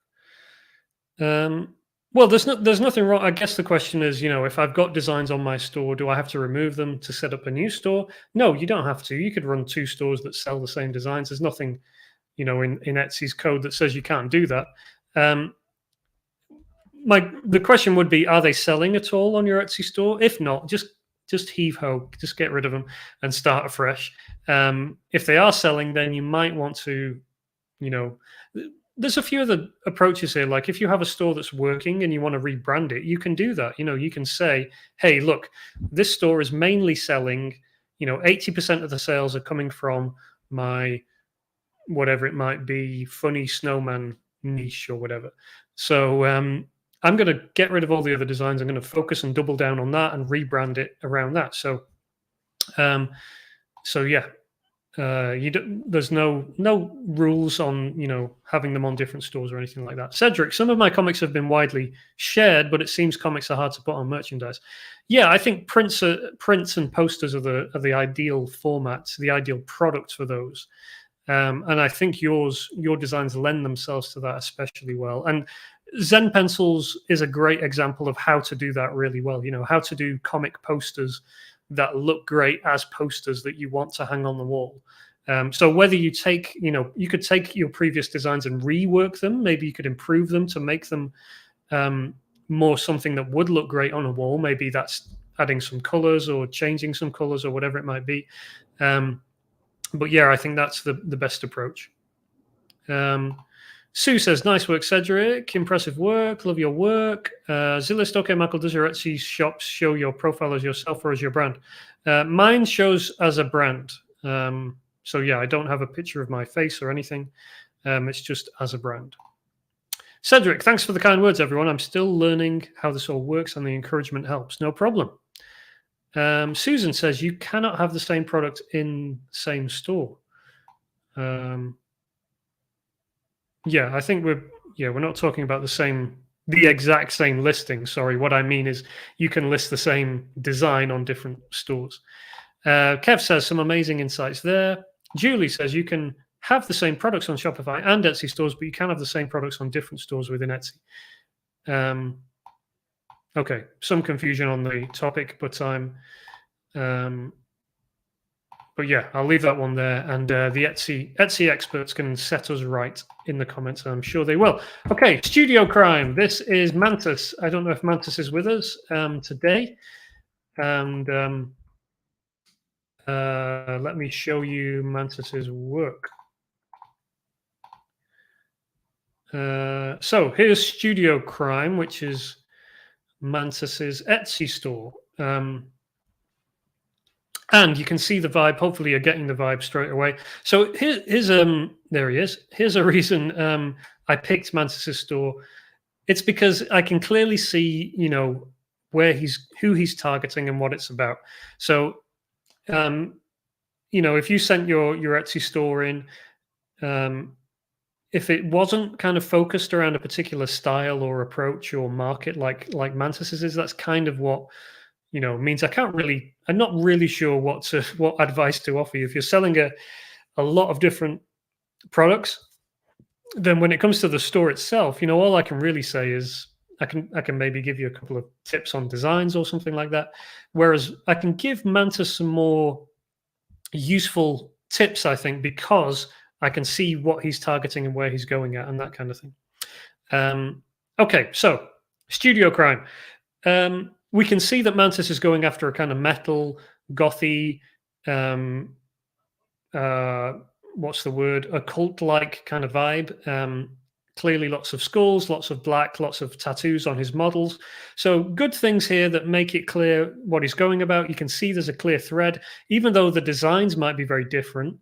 Well, there's nothing wrong. I guess the question is, if I've got designs on my store, do I have to remove them to set up a new store? No, you don't have to. You could run two stores that sell the same designs. There's nothing, in Etsy's code that says you can't do that. The question would be, are they selling at all on your Etsy store? If not, just heave ho, just get rid of them and start afresh. If they are selling, then you might want to, there's a few other approaches here. Like if you have a store that's working and you want to rebrand it, you can do that. You can say, hey, look, this store is mainly selling, 80% of the sales are coming from my, whatever it might be, funny snowman niche or whatever. So I'm going to get rid of all the other designs. I'm going to focus and double down on that and rebrand it around that. So yeah. There's no rules on having them on different stores or anything like that. Cedric, some of my comics have been widely shared, but it seems comics are hard to put on merchandise. Yeah, I think prints and posters are the ideal formats, the ideal product for those. And I think your designs lend themselves to that especially well. And Zen Pencils is a great example of how to do that really well. How to do comic posters that look great as posters that you want to hang on the wall. So whether you take, you could take your previous designs and rework them. Maybe you could improve them to make them more something that would look great on a wall. Maybe that's adding some colors or changing some colors or whatever it might be. But yeah, I think that's the best approach. Sue says, nice work, Cedric. Impressive work. Love your work. Zillist, okay, Michael, does your Etsy shop show your profile as yourself or as your brand? Mine shows as a brand. So yeah, I don't have a picture of my face or anything. It's just as a brand. Cedric, thanks for the kind words, everyone. I'm still learning how this all works and the encouragement helps. No problem. Susan says, you cannot have the same product in the same store. Yeah, I think we're not talking about the exact same listing. Sorry, what I mean is you can list the same design on different stores. Kev says some amazing insights there. Julie says you can have the same products on Shopify and Etsy stores, but you can have the same products on different stores within Etsy. Okay, some confusion on the topic, but but yeah, I'll leave that one there, and the Etsy experts can set us right in the comments, and I'm sure they will. Okay, Studio Crime. This is Mantis. I don't know if Mantis is with us today, and let me show you Mantis's work. So here's Studio Crime, which is Mantis's Etsy store. And you can see the vibe. Hopefully, you're getting the vibe straight away. So here's there he is. Here's a reason I picked Mantis's store. It's because I can clearly see, who he's targeting and what it's about. So, if you sent your Etsy store in, if it wasn't kind of focused around a particular style or approach or market like Mantis's is, that's kind of what means I'm not really sure what advice to offer you. If you're selling a lot of different products, then when it comes to the store itself, all I can really say is I can maybe give you a couple of tips on designs or something like that. Whereas I can give Mantis some more useful tips, I think, because I can see what he's targeting and where he's going at and that kind of thing. Okay, so Studio Crime. We can see that Mantis is going after a kind of metal, gothy, what's the word? A cult-like kind of vibe. Clearly lots of skulls, lots of black, lots of tattoos on his models. So good things here that make it clear what he's going about. You can see there's a clear thread, even though the designs might be very different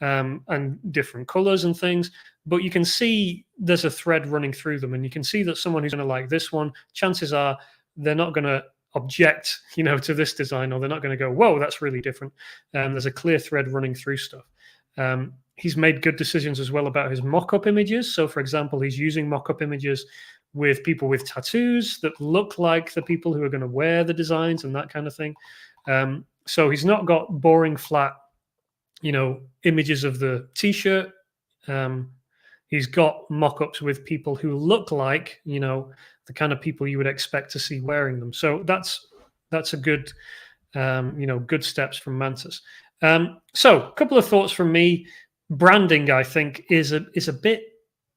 and different colors and things, but you can see there's a thread running through them. And you can see that someone who's going to like this one, chances are they're not going to object, to this design, or they're not going to go, whoa, that's really different. There's a clear thread running through stuff. He's made good decisions as well about his mock-up images. So, for example, he's using mock-up images with people with tattoos that look like the people who are going to wear the designs and that kind of thing. So he's not got boring, flat, images of the T-shirt. He's got mock-ups with people who look like, the kind of people you would expect to see wearing them. So that's a good, good steps from Mantis. So a couple of thoughts from me. Branding, I think, is a bit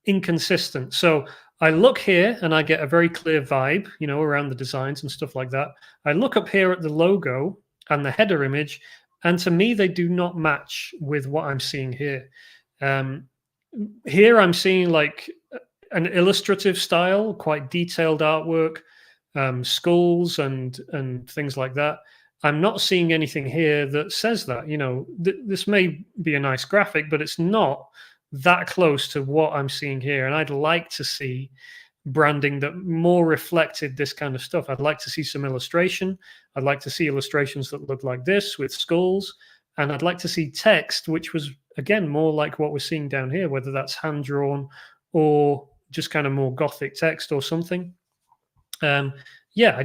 inconsistent. So I look here and I get a very clear vibe, around the designs and stuff like that. I look up here at the logo and the header image, and to me, they do not match with what I'm seeing here. Here I'm seeing like an illustrative style, quite detailed artwork, skulls and things like that. I'm not seeing anything here that says that. This may be a nice graphic, but it's not that close to what I'm seeing here. And I'd like to see branding that more reflected this kind of stuff. I'd like to see some illustration. I'd like to see illustrations that look like this with skulls. And I'd like to see text, which was, again, more like what we're seeing down here, whether that's hand-drawn or just kind of more gothic text or something. I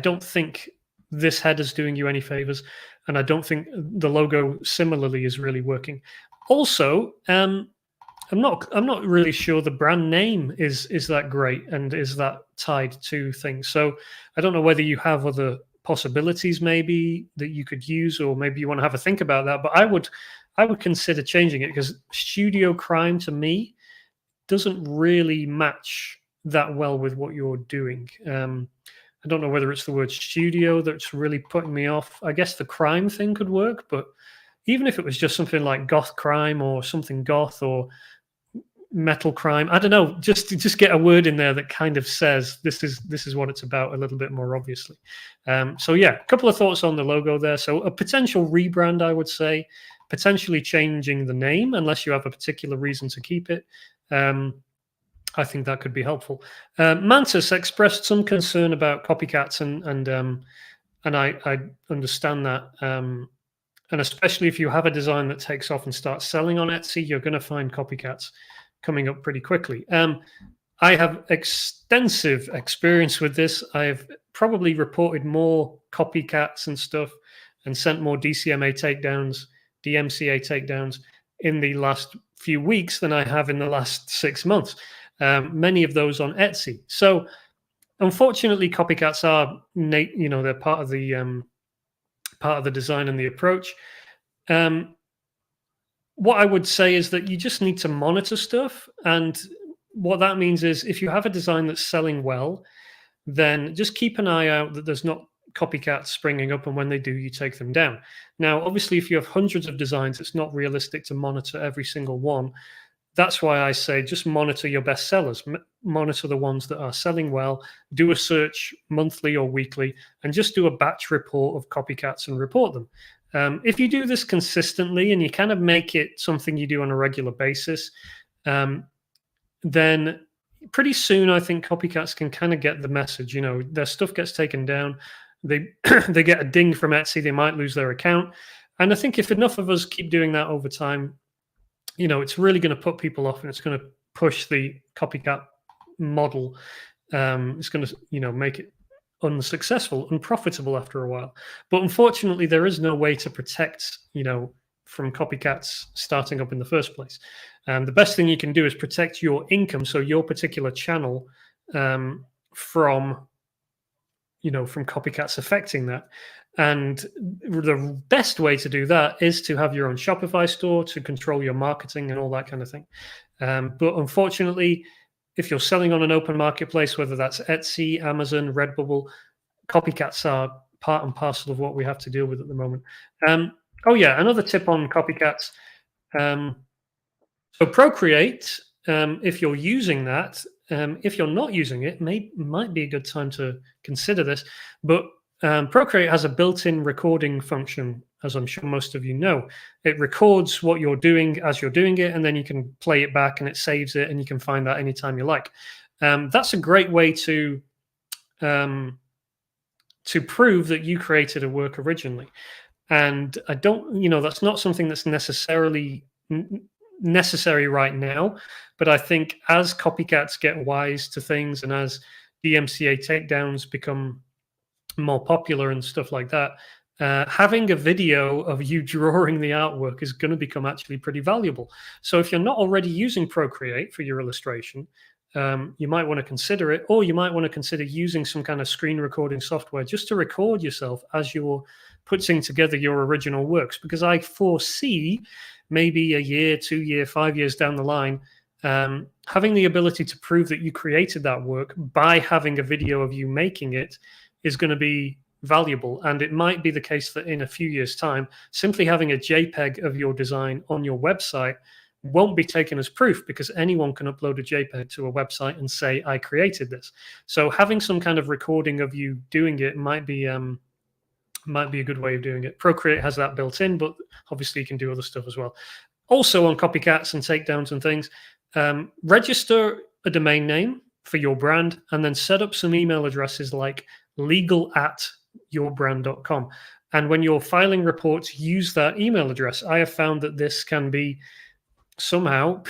don't think this header's doing you any favors, and I don't think the logo similarly is really working. Also, I'm not really sure the brand name is that great and is that tied to things. So I don't know whether you have other possibilities maybe that you could use, or maybe you want to have a think about that. But I would consider changing it, because Studio Crime to me doesn't really match that well with what you're doing. I don't know whether it's the word studio that's really putting me off. I guess the crime thing could work, but even if it was just something like goth crime or something goth or metal crime, I don't know, just get a word in there that kind of says this is what it's about a little bit more obviously. So yeah, a couple of thoughts on the logo there. So a potential rebrand, I would say, potentially changing the name unless you have a particular reason to keep it. I think that could be helpful. Mantis expressed some concern about copycats, and I understand that. And especially if you have a design that takes off and starts selling on Etsy, you're going to find copycats coming up pretty quickly. I have extensive experience with this. I've probably reported more copycats and stuff and sent more DMCA takedowns in the last few weeks than I have in the last 6 months. Many of those on Etsy. So unfortunately, copycats are, they're part of the design and the approach. What I would say is that you just need to monitor stuff. And what that means is if you have a design that's selling well, then just keep an eye out that there's not copycats springing up. And when they do, you take them down. Now, obviously, if you have hundreds of designs, it's not realistic to monitor every single one. That's why I say just monitor your best sellers, monitor the ones that are selling well, do a search monthly or weekly, and just do a batch report of copycats and report them. If you do this consistently and you kind of make it something you do on a regular basis, then pretty soon I think copycats can kind of get the message. Their stuff gets taken down. They they get a ding from Etsy. They might lose their account. And I think if enough of us keep doing that over time, it's really going to put people off, and it's going to push the copycat model. It's going to, make it unsuccessful, unprofitable after a while. But unfortunately, there is no way to protect, from copycats starting up in the first place. The best thing you can do is protect your income, so your particular channel, from copycats affecting that. And the best way to do that is to have your own Shopify store to control your marketing and all that kind of thing. But unfortunately, if you're selling on an open marketplace, whether that's Etsy, Amazon, Redbubble, copycats are part and parcel of what we have to deal with at the moment. Another tip on copycats. So Procreate, if you're using that, if you're not using it, might be a good time to consider this. But Procreate has a built-in recording function, as I'm sure most of you know. It records what you're doing as you're doing it, and then you can play it back, and it saves it, and you can find that anytime you like. That's a great way to prove that you created a work originally. And I don't, that's not something that's necessarily necessary right now. But I think as copycats get wise to things, and as DMCA takedowns become more popular and stuff like that, having a video of you drawing the artwork is going to become actually pretty valuable. So if you're not already using Procreate for your illustration, you might want to consider it, or you might want to consider using some kind of screen recording software just to record yourself as you're putting together your original works. Because I foresee maybe a year, 2 year, 5 years down the line, having the ability to prove that you created that work by having a video of you making it is going to be valuable. And it might be the case that in a few years' time, simply having a JPEG of your design on your website won't be taken as proof, because anyone can upload a JPEG to a website and say, I created this. So having some kind of recording of you doing it might be a good way of doing it. Procreate has that built in, but obviously you can do other stuff as well. Also on copycats and takedowns and things, register a domain name for your brand, and then set up some email addresses like legal@yourbrand.com. And when you're filing reports, use that email address. I have found that this can be somehow,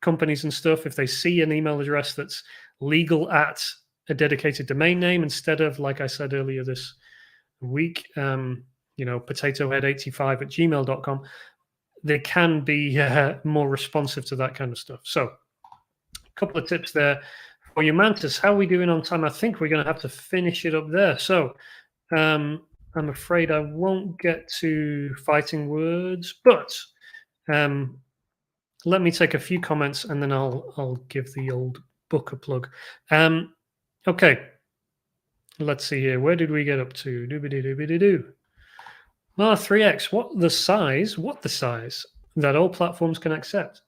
companies and stuff, if they see an email address that's legal at a dedicated domain name instead of, like I said earlier this week, potatohead85@gmail.com, they can be more responsive to that kind of stuff. So a couple of tips there for you. Mantis, how are we doing on time? I think we're going to have to finish it up there. So I'm afraid I won't get to fighting words, but let me take a few comments, and then I'll give the old book a plug. Okay. Let's see here. Where did we get up to? Doobity-doobity-doo. 3x. What the size that all platforms can accept.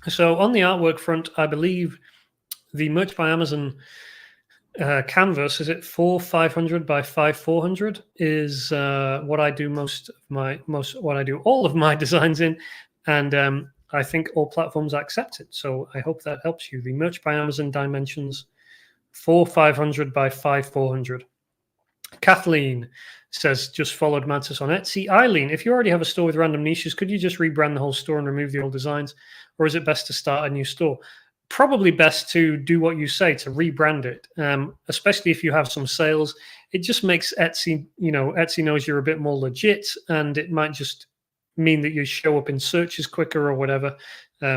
So on the artwork front, I believe the Merch by Amazon canvas, is it 4,500 by 5,400 is what I do all of my designs in, and I think all platforms accept it. So I hope that helps you. The Merch by Amazon dimensions 4,500 by 5,400. Kathleen says, just followed Mantis on Etsy. Eileen, if you already have a store with random niches, could you just rebrand the whole store and remove the old designs? Or is it best to start a new store? Probably best to do what you say, to rebrand it, especially if you have some sales. It just makes Etsy, Etsy knows you're a bit more legit, and it might just mean that you show up in searches quicker or whatever.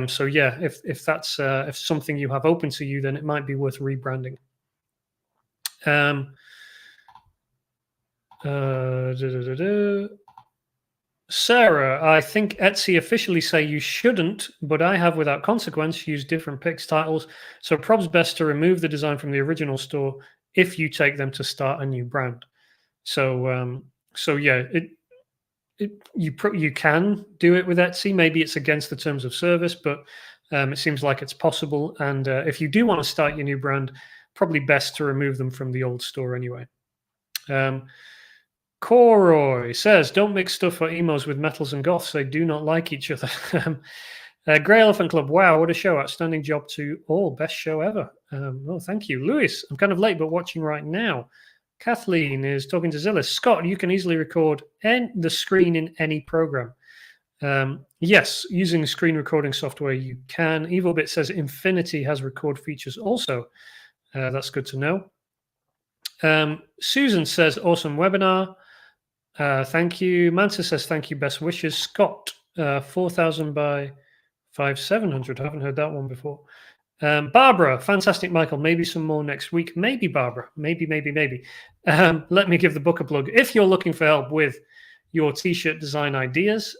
So yeah, if that's if something you have open to you, then it might be worth rebranding. Sarah, I think Etsy officially say you shouldn't, but I have without consequence used different Pix titles, so prob's best to remove the design from the original store if you take them to start a new brand. So yeah, you can do it with Etsy. Maybe it's against the terms of service, but it seems like it's possible. And if you do want to start your new brand, probably best to remove them from the old store anyway. Coroy says, don't mix stuff for emos with metals and goths. They do not like each other. Grey Elephant Club, wow, what a show. Outstanding job to all. Best show ever. Oh, thank you. Lewis, I'm kind of late, but watching right now. Kathleen is talking to Zillis. Scott, you can easily record the screen in any program. Yes, using screen recording software, you can. EvilBit says Infinity has record features also. That's good to know. Susan says, awesome webinar. Thank you. Mantis says, thank you. Best wishes. Scott, 4,000 by 5,700. I haven't heard that one before. Barbara, fantastic, Michael. Maybe some more next week. Maybe, Barbara. Maybe. Let me give the book a plug. If you're looking for help with your t-shirt design ideas,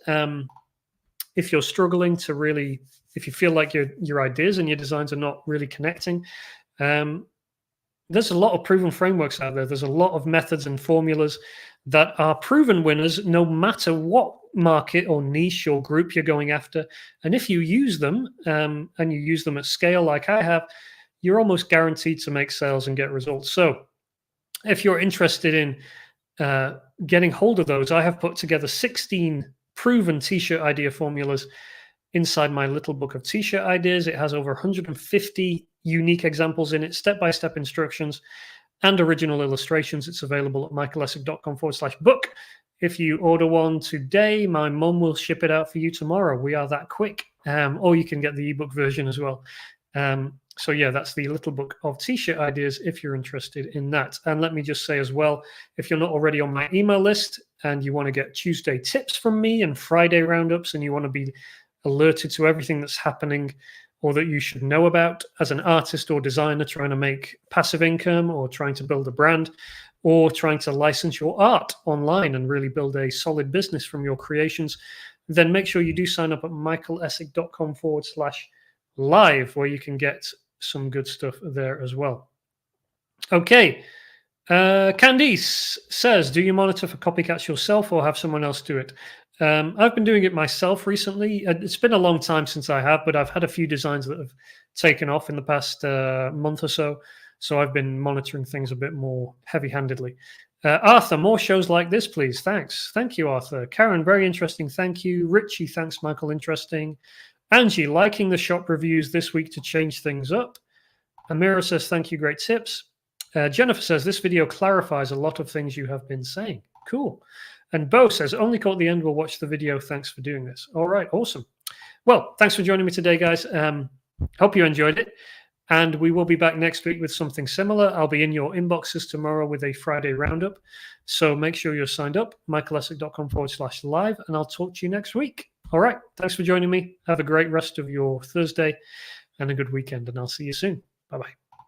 if you're struggling to really, if you feel like your ideas and your designs are not really connecting, there's a lot of proven frameworks out there. There's a lot of methods and formulas that are proven winners no matter what market or niche or group you're going after. And if you use them and you use them at scale like I have, you're almost guaranteed to make sales and get results. So if you're interested in getting hold of those, I have put together 16 proven t-shirt idea formulas inside my little book of t-shirt ideas. It has over 150 unique examples in it, step-by-step instructions, and original illustrations. It's available at michaelessick.com/book. If you order one today, my mum will ship it out for you tomorrow. We are that quick. Or you can get the ebook version as well. So yeah, that's the little book of t-shirt ideas if you're interested in that. And let me just say as well, if you're not already on my email list and you want to get Tuesday tips from me and Friday roundups, and you want to be alerted to everything that's happening or that you should know about as an artist or designer trying to make passive income or trying to build a brand or trying to license your art online and really build a solid business from your creations, then make sure you do sign up at michaelessick.com/live, where you can get some good stuff there as well. Okay. Candice says, do you monitor for copycats yourself or have someone else do it? I've been doing it myself recently. It's been a long time since I have, but I've had a few designs that have taken off in the past month or so. So I've been monitoring things a bit more heavy-handedly. Arthur, more shows like this, please. Thanks. Thank you, Arthur. Karen, very interesting. Thank you. Richie, thanks, Michael. Interesting. Angie, liking the shop reviews this week to change things up. Amira says, thank you. Great tips. Jennifer says, this video clarifies a lot of things you have been saying. Cool. And Bo says, only caught the end. We'll watch the video. Thanks for doing this. All right. Awesome. Well, thanks for joining me today, guys. Hope you enjoyed it. And we will be back next week with something similar. I'll be in your inboxes tomorrow with a Friday roundup. So make sure you're signed up, michaelessick.com/live, and I'll talk to you next week. All right. Thanks for joining me. Have a great rest of your Thursday and a good weekend, and I'll see you soon. Bye-bye.